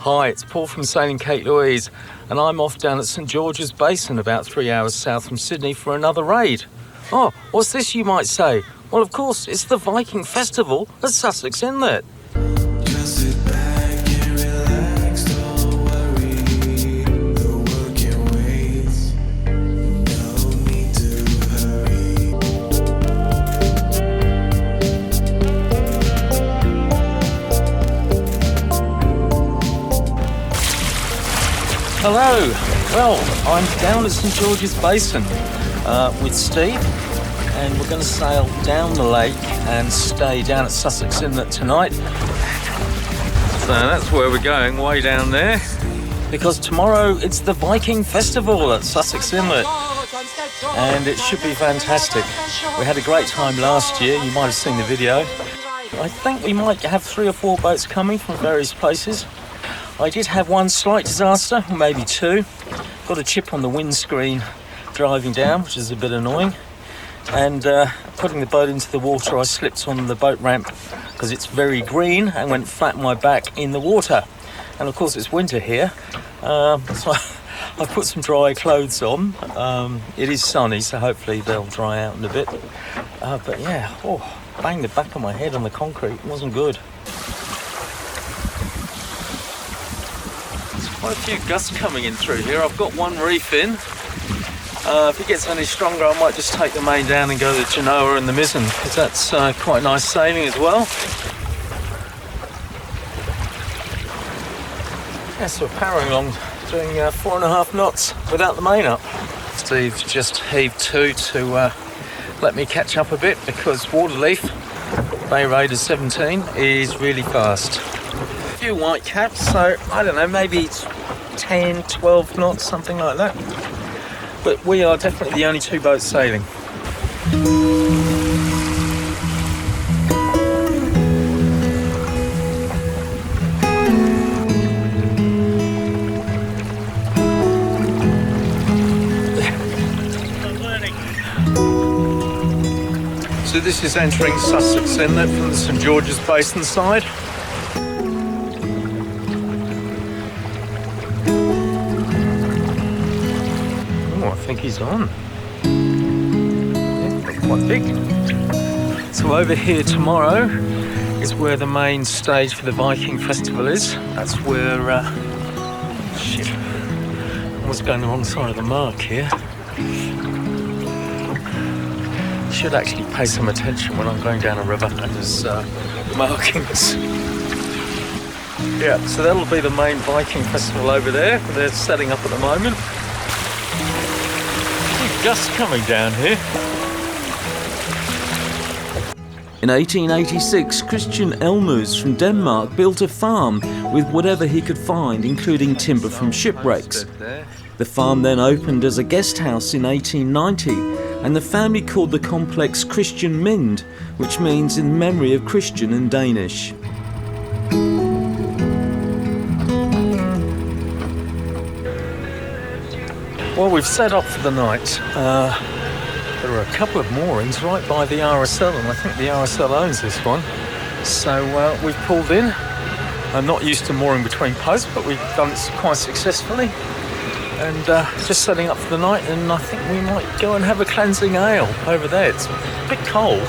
Hi, it's Paul from Sailing Kate Louise, and I'm off down at St George's Basin, about 3 hours south from Sydney, for another raid. Oh, what's this, you might say? Well, of course, it's the Viking Festival at Sussex Inlet. Hello, well, I'm down at St George's Basin with Steve, and we're going to sail down the lake and stay down at Sussex Inlet tonight. So that's where we're going, way down there, because tomorrow it's the Viking Festival at Sussex Inlet, and it should be fantastic. We had a great time last year, you might have seen the video. I think we might have 3 or 4 boats coming from various places. I did have one slight disaster, or maybe 2. Got a chip on the windscreen driving down, which is a bit annoying. And putting the boat into the water, I slipped on the boat ramp because it's very green and went flat on my back in the water. And of course it's winter here, so I've put some dry clothes on. It is sunny, so hopefully they'll dry out in a bit. But yeah, banged the back of my head on the concrete. It wasn't good. Quite a few gusts coming in through here. I've got one reef in. If it gets any stronger, I might just take the main down and go to the Genoa and the mizzen, because that's quite nice sailing as well. Yeah, so we're powering along, doing 4.5 knots without the main up. Steve just heaved to let me catch up a bit, because Waterleaf, Bay Raider 17, is really fast. Few white caps, so I don't know, maybe 10, 12 knots, something like that. But we are definitely the only 2 boats sailing. So this is entering Sussex Inlet from the St George's Basin side. I think he's on. Yeah, quite big. So over here tomorrow is where the main stage for the Viking Festival is. That's where shit, I was going the wrong side of the mark here. Should actually pay some attention when I'm going down a river and there's markings. Yeah, so that'll be the main Viking Festival over there. They're setting up at the moment. Gusts coming down here. In 1886, Christian Elmers from Denmark built a farm with whatever he could find, including timber from shipwrecks. The farm then opened as a guest house in 1890, and the family called the complex Christian Mind, which means in memory of Christian in Danish. Well, we've set up for the night. There are a couple of moorings right by the RSL, and I think the RSL owns this one. So we've pulled in. I'm not used to mooring between posts, but we've done it quite successfully. And just setting up for the night, and I think we might go and have a cleansing ale over there. It's a bit cold.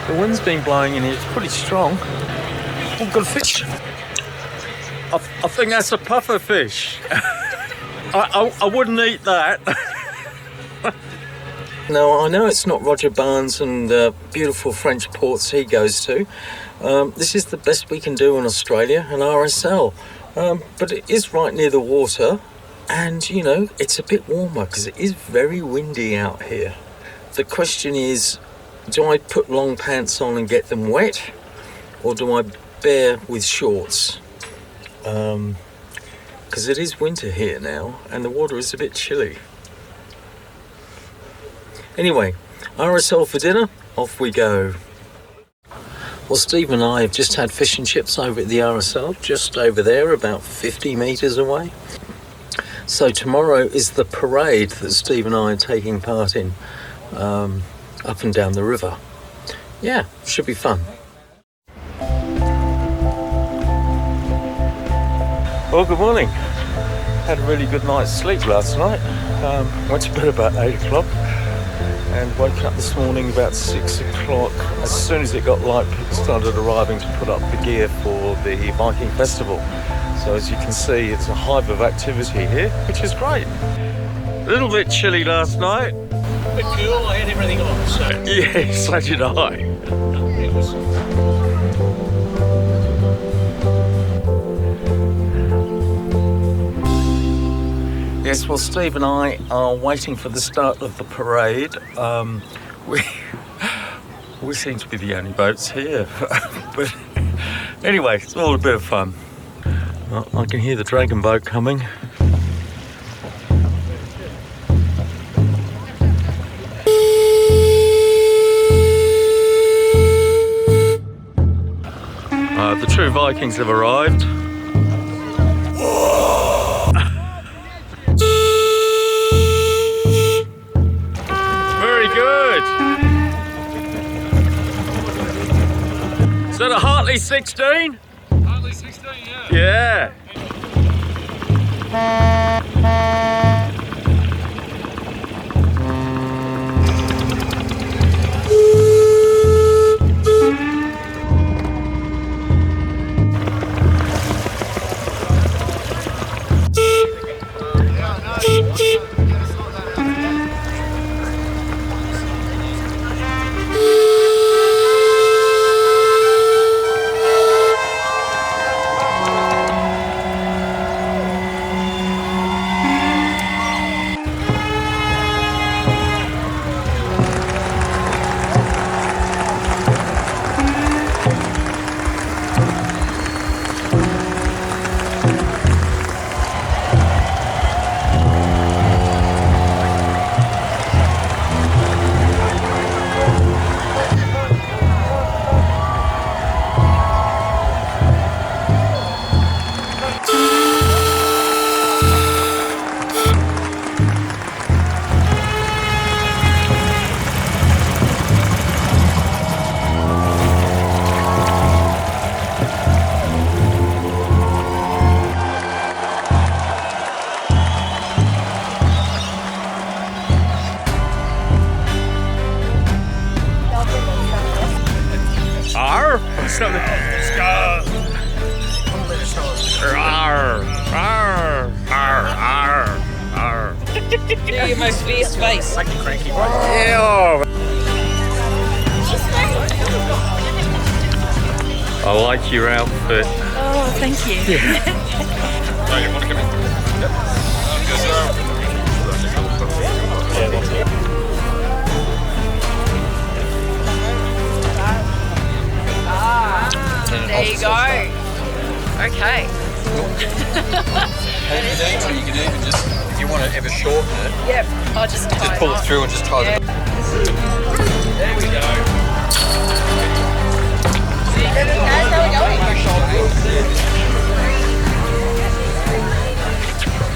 The wind's been blowing in here, it's pretty strong. Oh, got a fish. I think that's a puffer fish. I wouldn't eat that. No, I know it's not Roger Barnes and beautiful French ports he goes to. This is the best we can do in Australia, an RSL. But it is right near the water, and you know, it's a bit warmer because it is very windy out here. The question is, do I put long pants on and get them wet, or do I bear with shorts? Because it is winter here now and the water is a bit chilly. Anyway, RSL for dinner, off we go. Well, Steve and I have just had fish and chips over at the RSL, just over there, about 50 metres away. So tomorrow is the parade that Steve and I are taking part in, up and down the river. Yeah, should be fun. Well, good morning. Had a really good night's sleep last night. Went to bed about 8 o'clock and woke up this morning about 6 o'clock. As soon as it got light, people started arriving to put up the gear for the Viking festival. So as you can see, it's a hive of activity here, which is great. A little bit chilly last night. A bit cool, I had everything on, so... Yeah, so did I. Yes, well, Steve and I are waiting for the start of the parade. We seem to be the only boats here. But anyway, it's all a bit of fun. I can hear the dragon boat coming. The true Vikings have arrived. Very good. Is that a Hartley 16? Hartley 16, yeah. Yeah. Do your most fierce face. Yeah. I like your outfit. Oh, thank you. Oh, you want to come in? Yep. There you go. Okay. So you can even just, if you want to ever shorten it, Yep. I'll just tie just pull it through and just tie it. There we go. How's that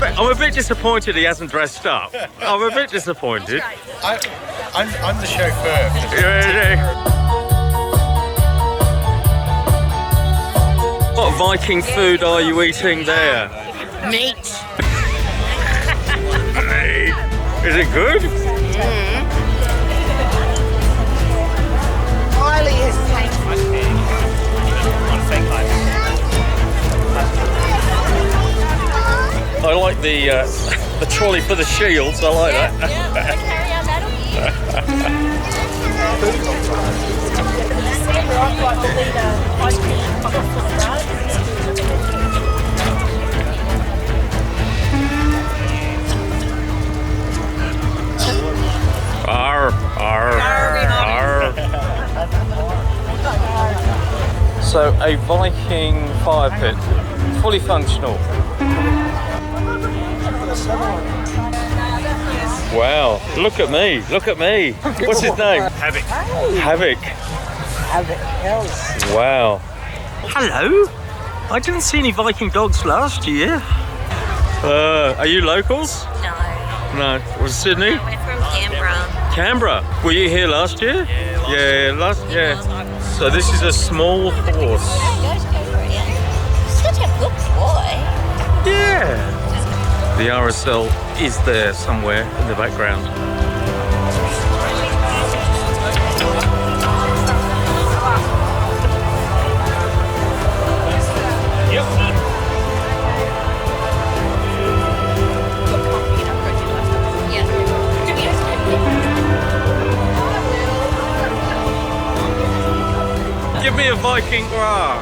going? I'm a bit disappointed he hasn't dressed up. I'm a bit disappointed. I'm the chauffeur. What Viking food are you eating there? Meat. Is it good? Highly hesitant. I like the trolley for the shields. I like that. Arr, arr, arr. So a Viking fire pit, fully functional. Wow, look at me, look at me. What's his name? Havoc. Havoc. Wow. Hello. I didn't see any Viking dogs last year. Are you locals? No, No. Was Sydney? we're from Canberra. Canberra. Were you here last year? Yeah, last year. So this is a small horse. Such a good boy. The RSL is there somewhere in the background. Give me a Viking roar!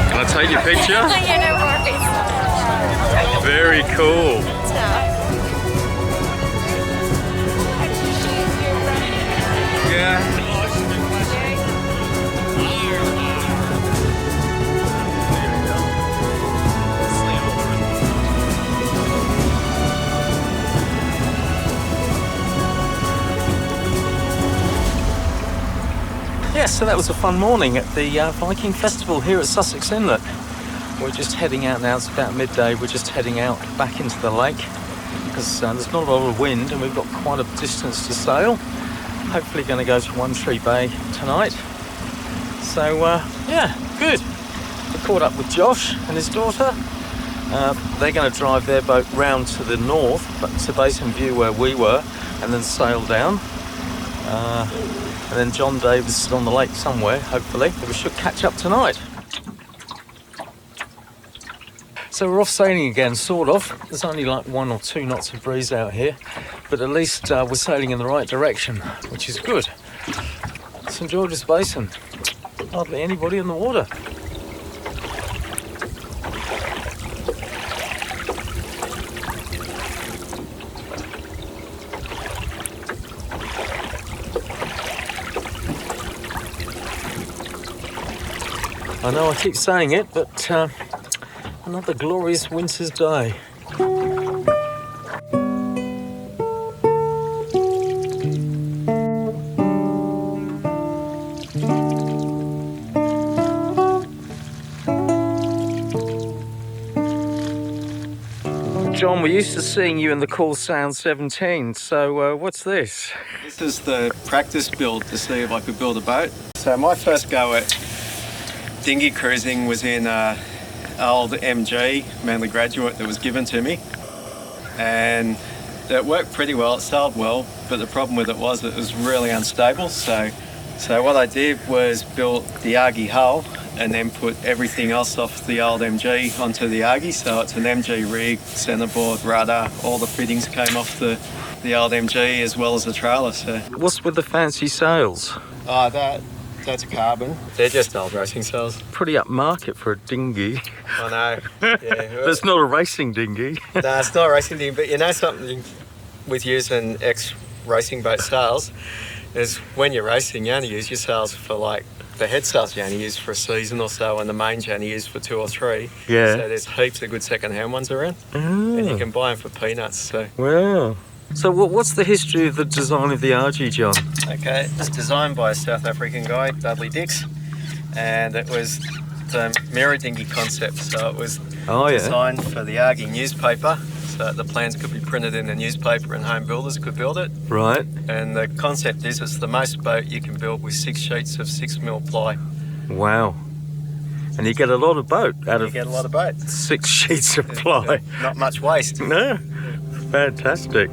Can I take your picture? Yeah, no worries. Very cool. Yeah. Yeah, so that was a fun morning at the Viking Festival here at Sussex Inlet. We're just heading out now, it's about midday, we're just heading out back into the lake because there's not a lot of wind and we've got quite a distance to sail. Hopefully going to go to One Tree Bay tonight. So yeah, good. We caught up with Josh and his daughter. They're going to drive their boat round to the north, but to Basin View where we were, and then sail down. And then John Davis is on the lake somewhere, hopefully. We should catch up tonight. So we're off sailing again, sort of. There's only like 1 or 2 knots of breeze out here, but at least we're sailing in the right direction, which is good. St George's Basin, hardly anybody in the water. I know I keep saying it, but another glorious winter's day. John, we're used to seeing you in the Call Sound 17, so what's this? This is the practice build to see if I could build a boat. So my first go at dinghy cruising was in old MG, Manly Graduate, that was given to me, and it worked pretty well, it sailed well, but the problem with it was really unstable. So what I did was built the Argy hull and then put everything else off the old MG onto the Argy. So it's an MG rig, centerboard, rudder, all the fittings came off the old MG as well as the trailer. So What's with the fancy sails? That's carbon. They're just old racing sails. Pretty upmarket for a dinghy. I know. Yeah. That's not a racing dinghy. No, it's not a racing dinghy, but you know something with using ex-racing boat sails is when you're racing, you only use your sails for like the head sails you only use for a season or so, and the mains you only use for 2 or 3. Yeah. So there's heaps of good second-hand ones around, and you can buy them for peanuts. So. Wow. So what's the history of the design of the Argy, John? Okay, it was designed by a South African guy, Dudley Dix, and it was the mirror dinghy concept. So it was designed for the Argy newspaper, so the plans could be printed in the newspaper and home builders could build it. Right. And the concept is it's the most boat you can build with 6 sheets of 6mm ply. Wow. And you get a lot of boat out of You get a lot of boat. 6 sheets of ply. Not much waste. No. Fantastic.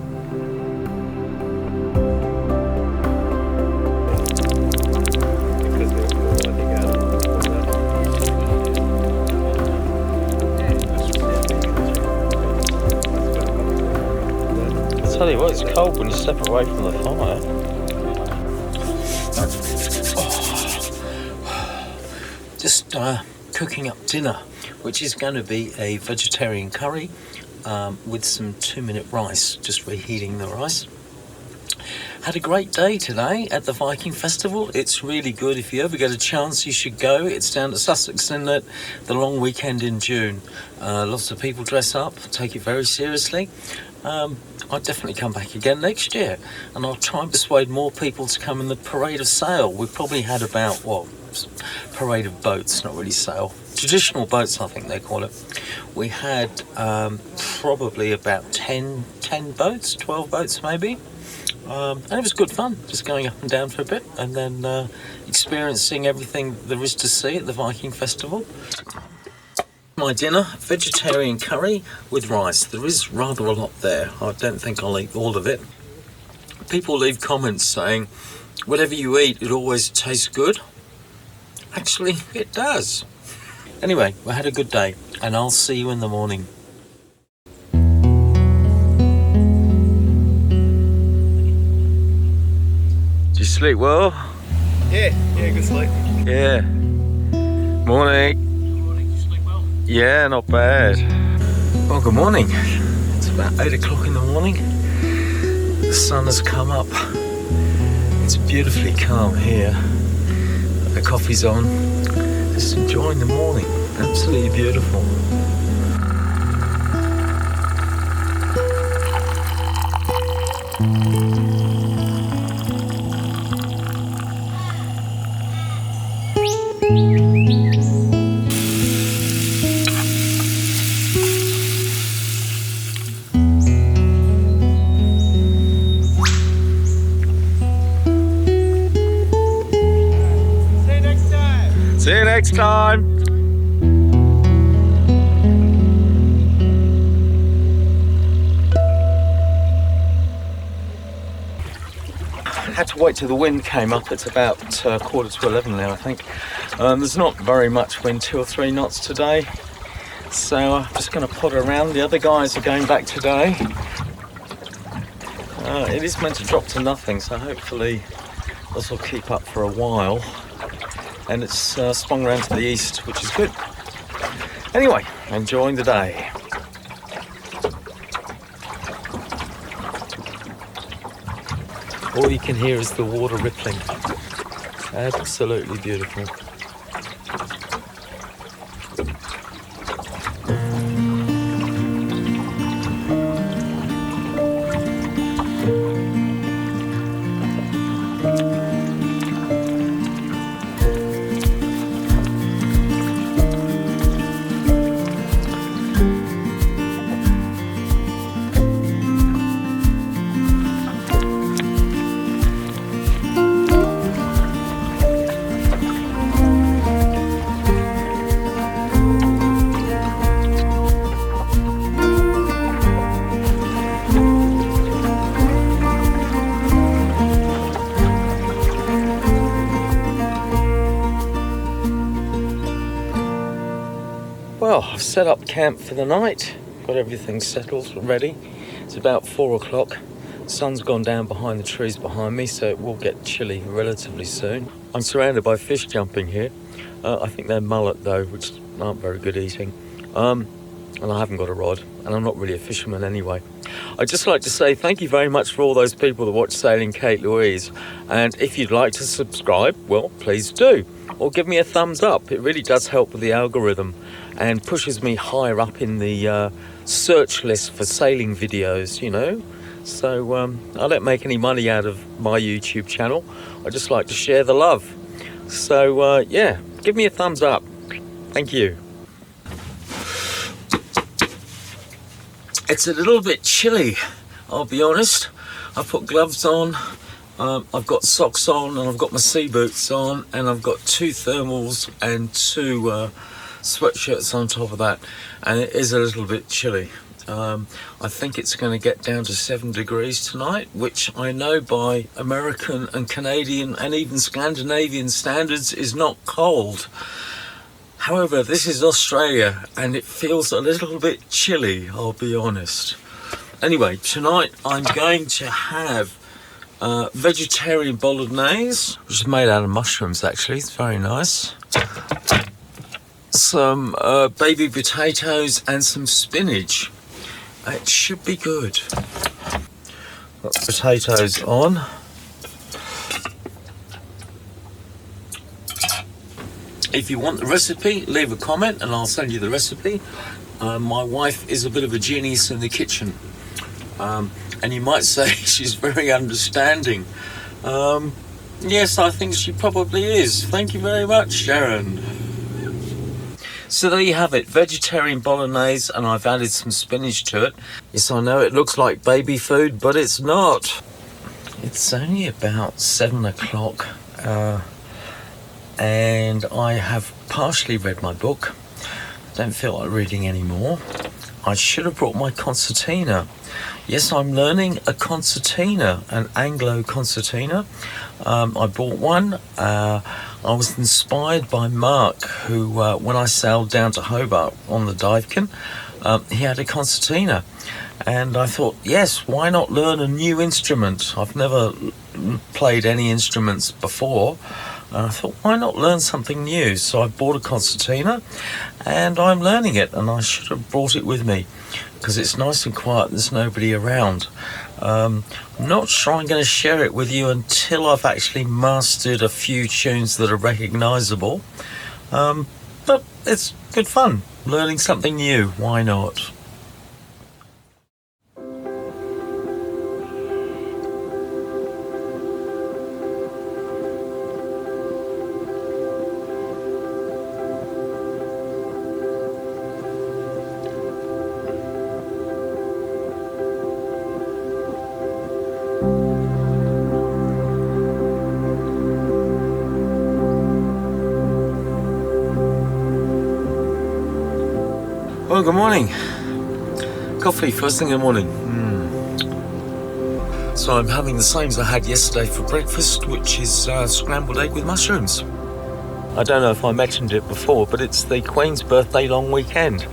I tell you what, it's cold when you step away from the fire. Just cooking up dinner, which is going to be a vegetarian curry with some 2-minute rice, just reheating the rice. Had a great day today at the Viking Festival. It's really good. If you ever get a chance, you should go. It's down at Sussex, Inlet, the long weekend in June. Lots of people dress up, take it very seriously. I'll definitely come back again next year, and I'll try and persuade more people to come in the Parade of Sail. We've probably had about, Parade of Boats, not really sail. Traditional boats, I think they call it. We had probably about 10 boats, 12 boats maybe. And it was good fun, just going up and down for a bit and then experiencing everything there is to see at the Viking Festival. My dinner, vegetarian curry with rice. There is rather a lot there. I don't think I'll eat all of it. People leave comments saying, whatever you eat, it always tastes good. Actually, it does. Anyway, we had a good day, and I'll see you in the morning. Did you sleep well? Yeah, good sleep. Yeah. Morning. Yeah, not bad. Well, good morning. It's about 8 o'clock in the morning. The sun has come up. It's beautifully calm here. The coffee's on. Just enjoying the morning. Absolutely beautiful. See you next time. Had to wait till the wind came up. It's about 11:15 now, I think. There's not very much wind, 2 or 3 knots today. So I'm just going to potter around. The other guys are going back today. It is meant to drop to nothing, so hopefully this will keep up for a while. And it's swung around to the east, which is good. Anyway, enjoying the day. All you can hear is the water rippling. Absolutely beautiful. Well, I've set up camp for the night, got everything settled, ready. It's about 4 o'clock. The sun's gone down behind the trees behind me, so it will get chilly relatively soon. I'm surrounded by fish jumping here. I think they're mullet though, which aren't very good eating. And I haven't got a rod, and I'm not really a fisherman anyway. I'd just like to say thank you very much for all those people that watch Sailing Kate Louise. And if you'd like to subscribe, well, please do. Or give me a thumbs up. It really does help with the algorithm and pushes me higher up in the search list for sailing videos, you know. So I don't make any money out of my YouTube channel. I just like to share the love. So yeah, give me a thumbs up. Thank you. It's a little bit chilly, I'll be honest. I've put gloves on, I've got socks on, and I've got my sea boots on, and I've got 2 thermals and 2 sweatshirts on top of that, and it is a little bit chilly. I think it's going to get down to 7 degrees tonight, which I know by American and Canadian and even Scandinavian standards is not cold. However, this is Australia and it feels a little bit chilly, I'll be honest. Anyway, tonight I'm going to have vegetarian bolognese, which is made out of mushrooms actually, it's very nice. Some baby potatoes and some spinach. It should be good. Got potatoes on, If you want the recipe, leave a comment and I'll send you the recipe. My wife is a bit of a genius in the kitchen. And you might say she's very understanding. Yes, I think she probably is. Thank you very much, Sharon. So there you have it, vegetarian bolognese, and I've added some spinach to it. Yes, I know it looks like baby food, but it's not. It's only about 7 o'clock, and I have partially read my book. Don't feel like reading anymore. I should have brought my concertina. Yes, I'm learning a concertina, an Anglo concertina. I bought one. I was inspired by Mark, who, when I sailed down to Hobart on the Viking, he had a concertina. And I thought, yes, why not learn a new instrument? I've never played any instruments before. And I thought, why not learn something new? So I bought a concertina and I'm learning it, and I should have brought it with me because it's nice and quiet, there's nobody around. I'm not sure I'm going to share it with you until I've actually mastered a few tunes that are recognisable. But it's good fun, learning something new, why not? Well, good morning. Coffee first thing in the morning. So I'm having the same as I had yesterday for breakfast, which is scrambled egg with mushrooms. I don't know if I mentioned it before, but it's the Queen's birthday long weekend.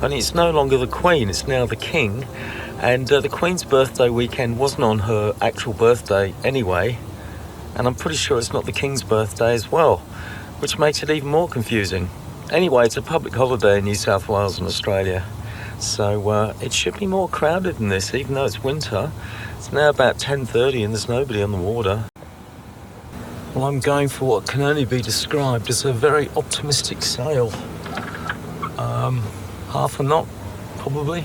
And it's no longer the Queen, it's now the King. And the Queen's birthday weekend wasn't on her actual birthday anyway. And I'm pretty sure it's not the King's birthday as well, which makes it even more confusing. Anyway, it's a public holiday in New South Wales and Australia, so it should be more crowded than this, even though it's winter. It's now about 10:30 and there's nobody on the water. Well, I'm going for what can only be described as a very optimistic sail. Half a knot, probably.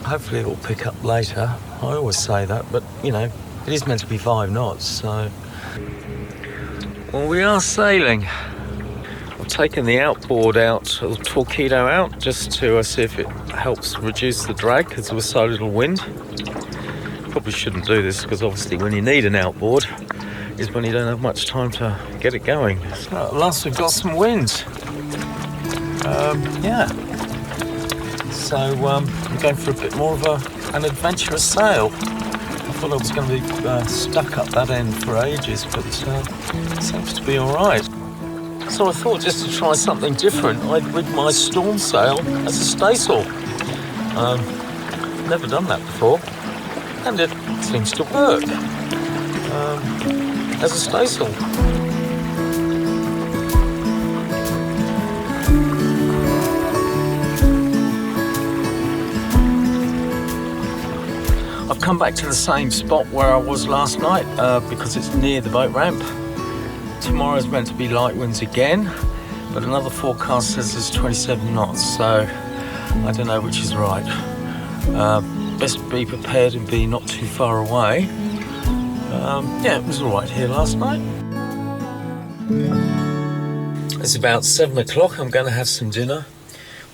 Hopefully it will pick up later. I always say that, but, you know, it is meant to be 5 knots, so... Well, we are sailing. I've taken the outboard out, the torpedo out, just to see if it helps reduce the drag because there was so little wind. Probably shouldn't do this because obviously when you need an outboard is when you don't have much time to get it going. So at last we've got some wind. Yeah. So I'm going for a bit more of an adventurous sail. I thought I was going to be stuck up that end for ages, but it seems to be all right. So I thought just to try something different, I'd rig my storm sail as a staysail. Never done that before, and it seems to work as a staysail. I've come back to the same spot where I was last night because it's near the boat ramp. Tomorrow's meant to be light winds again, but another forecast says there's 27 knots, so I don't know which is right. Best be prepared and be not too far away. Yeah, it was all right here last night. It's about 7 o'clock. I'm going to have some dinner.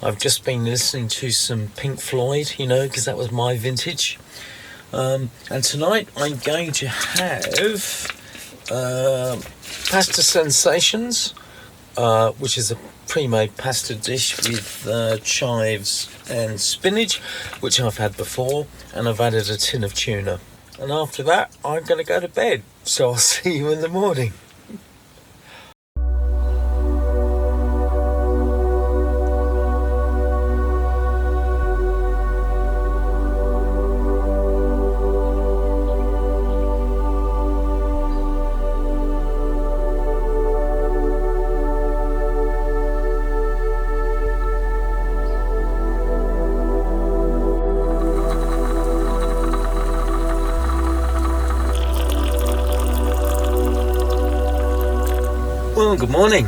I've just been listening to some Pink Floyd, you know, because that was my vintage. And tonight I'm going to have pasta sensations, which is a pre-made pasta dish with chives and spinach, which I've had before, and I've added a tin of tuna. And after that, I'm going to go to bed, so I'll see you in the morning. Well, good morning.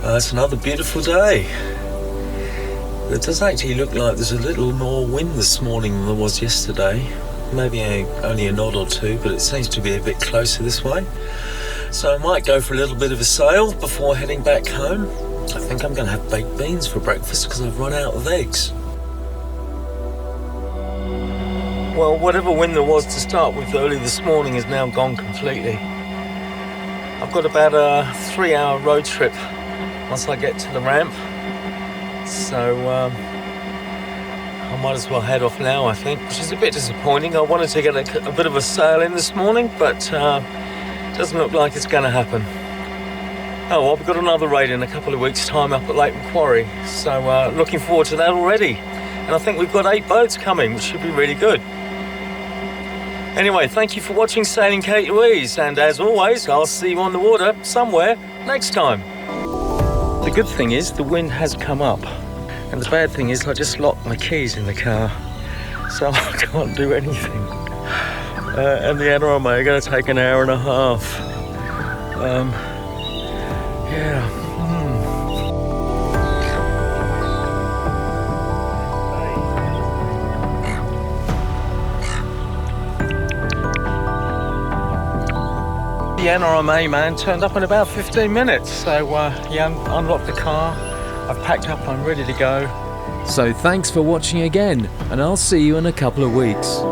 It's another beautiful day. It does actually look like there's a little more wind this morning than there was yesterday. Maybe only a knot or two, but it seems to be a bit closer this way. So I might go for a little bit of a sail before heading back home. I think I'm going to have baked beans for breakfast because I've run out of eggs. Well, whatever wind there was to start with early this morning is now gone completely. I've got about a 3-hour road trip once I get to the ramp. So I might as well head off now, I think, which is a bit disappointing. I wanted to get a bit of a sail in this morning, but doesn't look like it's going to happen. Oh, well, we've got another raid in a couple of weeks' time up at Lake Macquarie, so looking forward to that already. And I think we've got 8 boats coming, which should be really good. Anyway, thank you for watching Sailing K2Es, and as always, I'll see you on the water somewhere next time. The good thing is the wind has come up, and the bad thing is I just locked my keys in the car, so I can't do anything. And the NRMA are going to take an hour and a half. Yeah. The NRMA man turned up in about 15 minutes, so he unlocked the car. I've packed up, I'm ready to go. So thanks for watching again, and I'll see you in a couple of weeks.